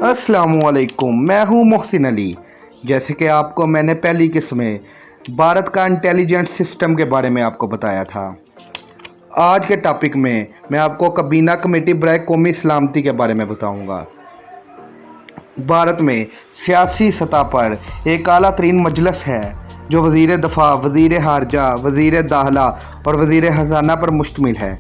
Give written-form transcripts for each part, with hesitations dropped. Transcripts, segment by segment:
अस्सलामुअलैकुम, मैं हूं मोहसिन अली। जैसे कि आपको मैंने पहली किस्त में भारत का इंटेलिजेंस सिस्टम के बारे में आपको बताया था। आज के टॉपिक में मैं आपको काबीना कमेटी बराए कौमी सलामती के बारे में बताऊंगा। भारत में सियासी सतह पर एक आला तरीन मजलिस है जो वज़ीर दफ़ा, वज़ीर हारजा, वज़ीर दाखिला और वज़ीर ख़ज़ाना पर मुश्तमिल है,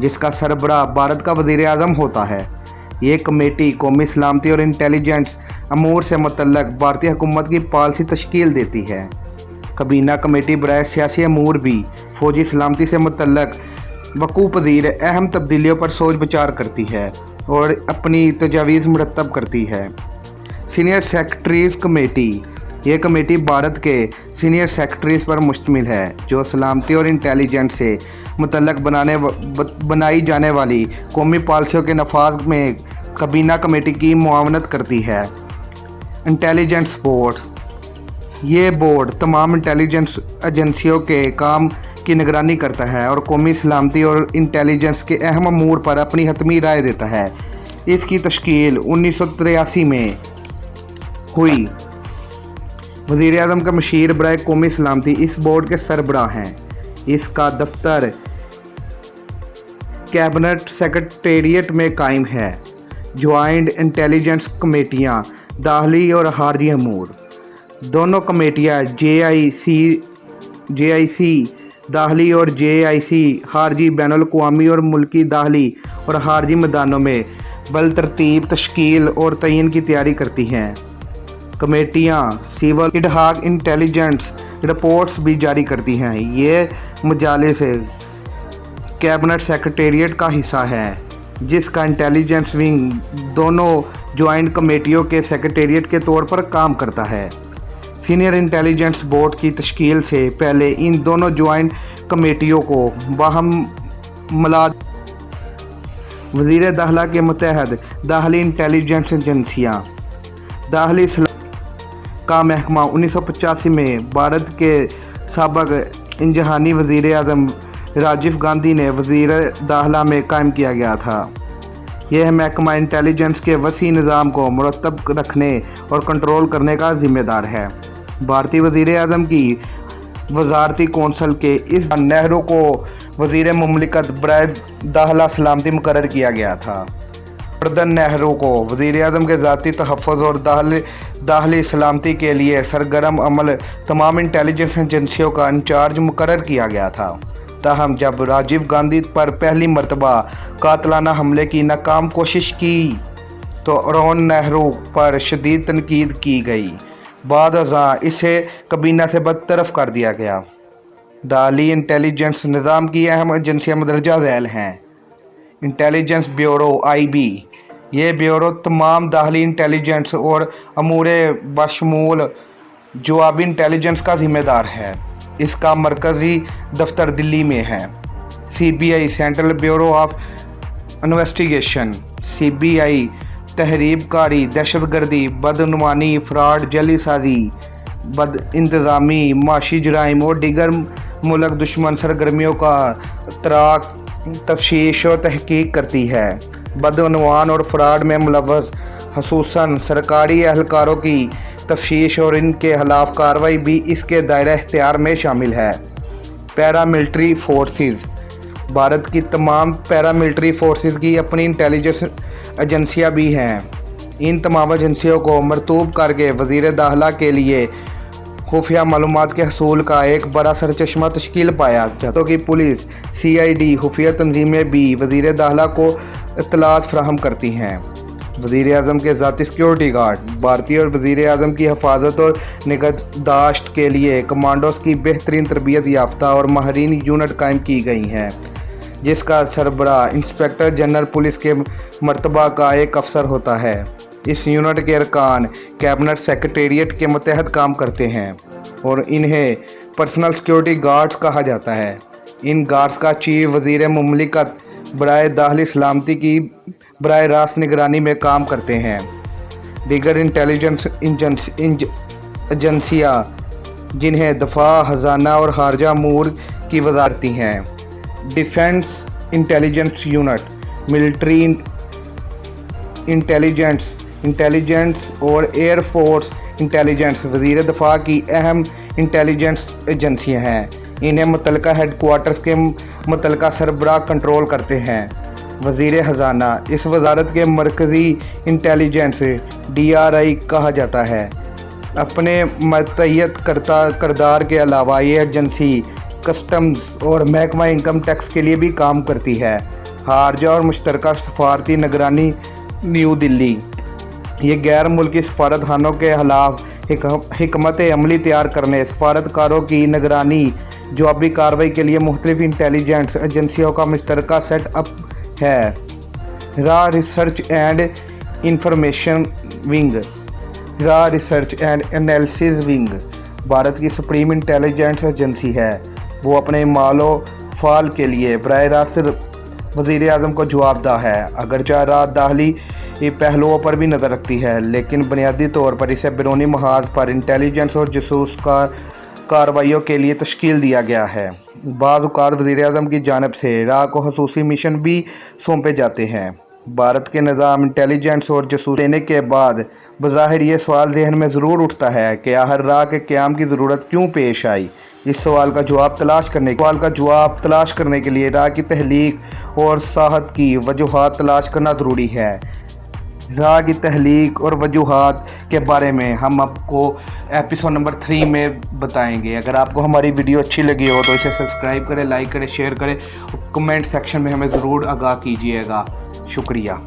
जिसका सरबराह भारत का वज़ीर आज़म होता है। ये कमेटी कौमी सलामती और इंटेलिजेंस अमूर से मुतल्लक़ भारतीय हुकूमत की पॉलिसी तश्कील देती है। काबीना कमेटी बराए सियासी अमूर भी फ़ौजी सलामती से मुतल्लक़ वक़ू पज़ीर अहम तब्दीलियों पर सोच विचार करती है और अपनी तजावीज़ मुरतब करती है। सीनियर सेक्रेटरीज़ कमेटी, ये कमेटी भारत के सीनियर सेक्रेटरीज़ पर मुश्तमिल है जो सलामती और इंटेलिजेंस से मुतल्लक़ बनाई जाने वाली कौमी पॉलिसियों के नफाज में काबीना कमेटी की मुआवनत करती है। इंटेलिजेंस बोर्ड, ये बोर्ड तमाम इंटेलिजेंस एजेंसियों के काम की निगरानी करता है और कौमी सलामती और इंटेलिजेंस के अहम अमूर पर अपनी हतमी राय देता है। इसकी तश्कील 1983 में हुई। वज़ीर आज़म का मशीर बराए कौमी सलामती इस बोर्ड के सरबराह हैं। इसका दफ्तर कैबिनेट सेक्रेटेरिएट में कायम है। ज्वाइंट इंटेलिजेंस कमेटियाँ दाखिली और खारजी अमूर, दोनों कमेटियाँ JIC दाखिली और JIC खारजी बैनुल-अक़वामी और मुल्की दाखिली और खारजी मैदानों में बलतरतीब तश्कील और तयन की तैयारी करती हैं। कमेटियाँ सिविल इत्तेहाद इंटेलिजेंस रिपोर्ट्स भी जारी करती हैं। ये मजालिस कैबिनेट सेक्रेटेरिएट का हिस्सा है, जिसका इंटेलिजेंस विंग दोनों ज्वाइंट कमेटियों के सेक्रेटेरिएट के तौर पर काम करता है। सीनियर इंटेलिजेंस बोर्ड की तश्कील से पहले इन दोनों ज्वाइंट कमेटियों को बाहम मलाद वज़ीर दाखिला के मुतहद दाखिली इंटेलिजेंस एजेंसियाँ दाखिली का महकमा 1985 में भारत के साबिक़ इंजहानी वज़ीर आज़म राजीव गांधी ने वज़ीर दाखिला में कायम किया गया था। यह महकमा इंटेलिजेंस के वसी निज़ाम को मुरतब रखने और कंट्रोल करने का ज़िम्मेदार है। भारतीय वज़ीर आज़म की वज़ारती कौंसल के इस नेहरू को वज़ीर मुमलिकत बराए दाखिला सलामती मुकर्रर किया गया था। वर्दन नेहरू को वज़ीर आज़म के ज़ाती तहफ़्फ़ुज़ और दाखिली सलामती के लिए सरगर्म अमल तमाम इंटेलिजेंस एजेंसियों का इंचार्ज मुकर्रर किया गया था। ताहम जब राजीव गांधी पर पहली मरतबा कातलाना हमले की नाकाम कोशिश की तो अरोन नेहरू पर शदीद तनकीद की गई। बाद अज़ां इसे काबीना से बरतरफ कर दिया गया। दाखिली इंटेलिजेंस निज़ाम की अहम एजेंसियाँ मदरजा झैल हैं। इंटेलिजेंस ब्यूरो IB, ये ब्यूरो तमाम दाखिली इंटेलिजेंस और अमूरे बशमूल जवाबी इंटेलिजेंस का ज़िम्मेदार है। इसका मरकज़ी दफ्तर दिल्ली में है। CBI, central bureau of investigation, CBI तहरीबकारी, दहशतगर्दी, बदनवानी, फ्रॉड, जलीसाजी, बद इंतज़ामी, माशी जराइम और दीगर मुल्क दुश्मन सरगर्मियों का तराक तफ्तीश और तहकीक करती है। बदअनवान और फ्रॉड में मुलव्वस ख़ुसूसन सरकारी एहलकारों की तफ्तीश और इनके खिलाफ कार्रवाई भी इसके दायरा इख्तियार में शामिल है। पैरामिलिट्री फोर्सेस, भारत की तमाम पैरामिलिट्री फोर्सेस की अपनी इंटेलिजेंस एजेंसियाँ भी हैं। इन तमाम एजेंसियों को मरतूब करके वज़ीर दाखिला के लिए खुफिया मालूमात के हसूल का एक बड़ा सरचश्मा तश्कील पाया, जहाँ कि पुलिस, CID खुफिया तंजीमें भी वज़ीर दाखिला को इत्तलात फ़राहम करती हैं। वज़ीर आज़म के ज़ाती सिक्योरिटी गार्ड, भारतीय और वज़ीर आज़म की हिफाजत और निगहदाश्त के लिए कमांडोज की बेहतरीन तरबियत याफ्ता और माहिरीन यूनिट कायम की गई हैं, जिसका सरबराह इंस्पेक्टर जनरल पुलिस के मर्तबा का एक अफसर होता है। इस यूनिट के अरकान कैबिनेट सेक्रेटेरिएट के मतहत काम करते हैं और इन्हें पर्सनल सिक्योरिटी गार्ड्स कहा जाता है। इन गार्ड्स का चीफ वज़ीर मुमलिकत बराए दाखिली सलामती की बराह रास्त निगरानी में काम करते हैं। दीगर इंटेलिजेंस एजेंसियाँ जिन्हें दफ़ा, ख़ज़ाना और खारजा अमूर की वज़ारती हैं: defence intelligence unit, military intelligence intelligence और एयर फोर्स इंटेलिजेंस वज़ीर दफ़ा की अहम इंटेलिजेंस एजेंसियाँ हैं। इन्हें मुतल्लिका हेडक्वार्टर्स के मुतल्लिका सरबराह कंट्रोल करते हैं। वज़ीर ख़जाना, इस वजारत के मरकज़ी इंटेलिजेंस DRI कहा जाता है। अपने मतय्यत करदार के अलावा ये एजेंसी कस्टम्स और महकमा इनकम टैक्स के लिए भी काम करती है। खारजा और मुश्तरका सफारती निगरानी न्यू दिल्ली, ये गैर मुल्की सफारतखानों के खिलाफ हिकमत अमली तैयार करने, सफारतकारों की निगरानी, जवाबी कार्रवाई के लिए मुख्तलिफ इंटेलिजेंस एजेंसियों का मुश्तरका सेटअप है। Raw research and information wing, raw research and analysis wing Bharat की सुप्रीम इंटेलिजेंस एजेंसी है। वो अपने मालो फाल के लिए बराह रास्त वज़ीर आज़म को जवाबदेह है। अगरचे रात दाखिली पहलुओं पर भी नज़र रखती है, लेकिन बुनियादी तौर पर इसे बैरूनी महाज पर इंटेलिजेंस और जासूस कार्रवाइयों के लिए तश्कील दिया गया है। बाज़ औक़ात वज़ीर आज़म की जानिब से राह को ख़ुसूसी मिशन भी सौंपे जाते हैं। भारत के निज़ाम इंटेलिजेंस और जासूस देने के बाद बज़ाहिर ये सवाल जहन में ज़रूर उठता है कि आखिर राह के क़याम की ज़रूरत क्यों पेश आई। इस सवाल का जवाब तलाश करने के लिए राह की तहलीक और साहत की वजूहात तलाश करना ज़रूरी है। राह की तहलीक और वजूहात के बारे में हम आपको एपिसोड नंबर 3 में बताएंगे। अगर आपको हमारी वीडियो अच्छी लगी हो तो इसे सब्सक्राइब करें, लाइक करें, शेयर करें और कमेंट सेक्शन में हमें ज़रूर आगाह कीजिएगा। शुक्रिया।